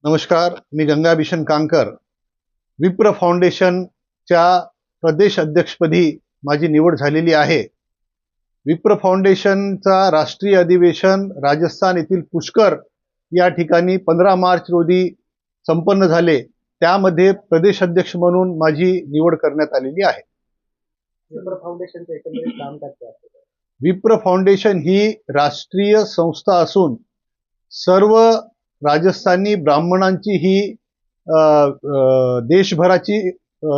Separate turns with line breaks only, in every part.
नमस्कार, मी गंगाभिषण कांकर. विप्र फाउंडेशनच्या प्रदेश अध्यक्षपदी माझी निवड झालेली आहे. विप्र फाउंडेशनचा राष्ट्रीय अधिवेशन राजस्थान येथील पुष्कर या ठिकाणी 15 मार्च रोजी संपन्न झाले. त्यामध्ये प्रदेश अध्यक्ष म्हणून माझी निवड करण्यात आलेली आहे.
विप्र फाउंडेशनचे एकंदरीत काम काय आहे?
विप्र फाउंडेशन ही राष्ट्रीय संस्था असून सर्व राजस्थानी ब्राह्मणांची ही देशभराची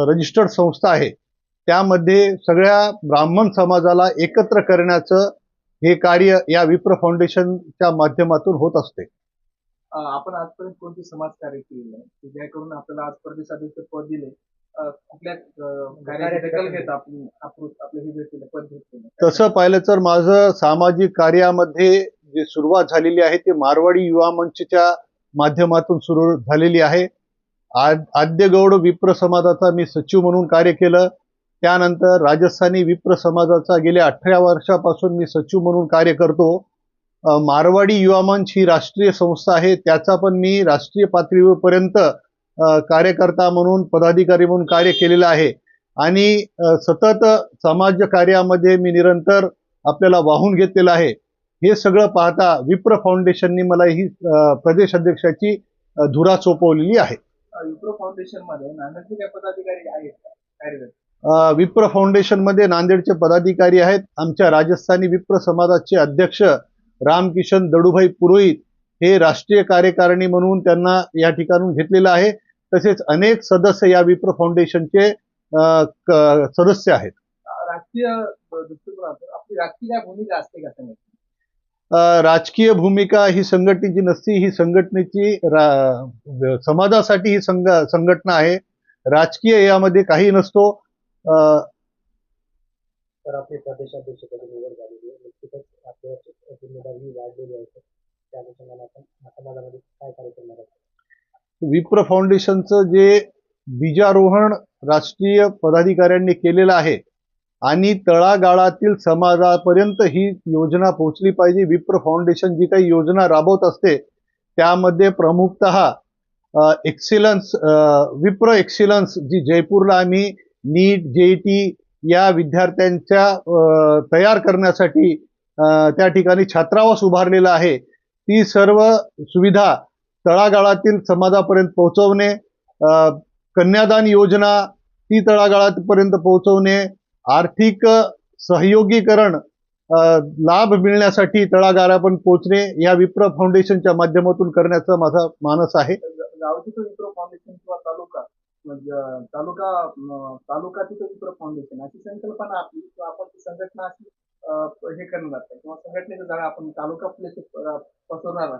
रजिस्टर्ड संस्था आहे. त्यामध्ये सगळ्या ब्राह्मण समाजाला एकत्र करण्याचं हे कार्य या विप्र फाउंडेशनच्या माध्यमातून होत असते.
आपण आजपर्यंत कोणती समाजकार्य केली नाही ज्याकरून आपल्याला आज प्रदेशाध्यक्ष पद दिले? कुठल्या कार्याची दखल घेत आपले हे भेटले पद भेटले?
तसं पाहिलं तर माझं सामाजिक कार्यामध्ये जी सुरुवात झालेली आहे ते मारवाडी युवा मंचच्या माध्यमातून सुरू झालेली आहे. आद्यगौड विप्र समाजाचा मी सचिव म्हणून कार्य केलं. त्यानंतर राजस्थानी विप्र समाजाचा गेल्या 18 वर्षापासून मी सचिव म्हणून कार्य करतो. मारवाडी युवा मंच ही राष्ट्रीय संस्था आहे, त्याचा पण मी राष्ट्रीय पातळीपर्यंत कार्यकर्ता म्हणून पदाधिकारी म्हणून कार्य केलेलं आहे. आणि सतत समाज कार्यामध्ये मी निरंतर आपल्याला वाहून घेतलेलं आहे. हे सगळं पाहता विप्र फाउंडेशननी मला ही प्रदेश अध्यक्षाची धुरा सोपवलेली आहे.
विप्र फाउंडेशन मध्ये नांदेडचे पदाधिकारी आहेत कार्यरत?
विप्र फाउंडेशन मध्ये नांदेडचे पदाधिकारी आहेत. आमच्या राजस्थानी विप्र समाजाचे अध्यक्ष रामकिशन दडूभाई पुरोहित हे राष्ट्रीय कार्यकारिणी म्हणून त्यांना या ठिकाणून घेतलेलं आहे. तसेच अनेक सदस्य या विप्र फाउंडेशनचे सदस्य आहेत.
राजकीय दृष्टिकोनातून आपली राजकीय भूमिका असते का?
राजकीय भूमिका ही संघटनेची नसती. ही संघटनेची समाजासाठी ही संघटना आहे. राजकीय यामध्ये काही नसतो.
तर आपले प्रदेशाध्यक्षपदी निवड झालेली आहे, निश्चितच आपल्या जिम्मेदारी वाढलेली आहे. त्या अनुषंगाने आपण समाजामध्ये काय कार्य करणार आहोत?
विप्र फाउंडेशनचं जे बीजारोहण राष्ट्रीय पदाधिकाऱ्यांनी केलेलं आहे आणि तळागाळातील समाजापर्यंत ही योजना पोहोचली पाहिजे. विप्र फाउंडेशन जी काही योजना राबवत असते त्यामध्ये प्रमुखतः एक्सिलन्स विप्र एक्सिलन्स जी जयपूरला आम्ही नीट जेईटी या विद्यार्थ्यांच्या तयार करण्यासाठी त्या ठिकाणी छात्रावास उभारलेला आहे. ती सर्व सुविधा तळागाळातील समाजापर्यंत पोहोचवणे, कन्यादान योजना ती तळागाळापर्यंत पोहोचवणे, आर्थिक सहयोगीकरण लाभ मिळण्यासाठी तळागाळापर्यंत पोहोचणे या विप्र फाउंडेशनच्या माध्यमातून करण्याचा माझा मानस आहे.
गावची विप्र फाउंडेशन किंवा तालुका तिथं विप्र फाउंडेशन अशी संकल्पना आपली किंवा आपण ती संघटना अशी हे करणार किंवा संघटनेचं जागा आपण तालुका पसरवणार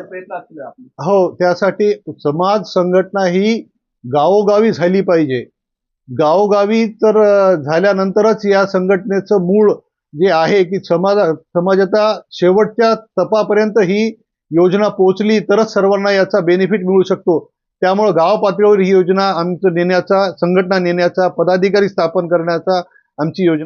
प्रयत्न असतील आपले?
हो, त्यासाठी समाज संघटना ही गावोगावी झाली पाहिजे. गावोगावी तर झाल्यानंतरच या संघटनेचं मूळ जे आहे की समाजाच्या शेवटच्या तपापर्यंत ही योजना पोहोचली तरच सर्वांना याचा बेनिफिट मिळू शकतो. त्यामुळे गाव पातळीवर ही योजना आमचं नेण्याचा, संघटना नेण्याचा, पदाधिकारी स्थापन करण्याचा आमची योजना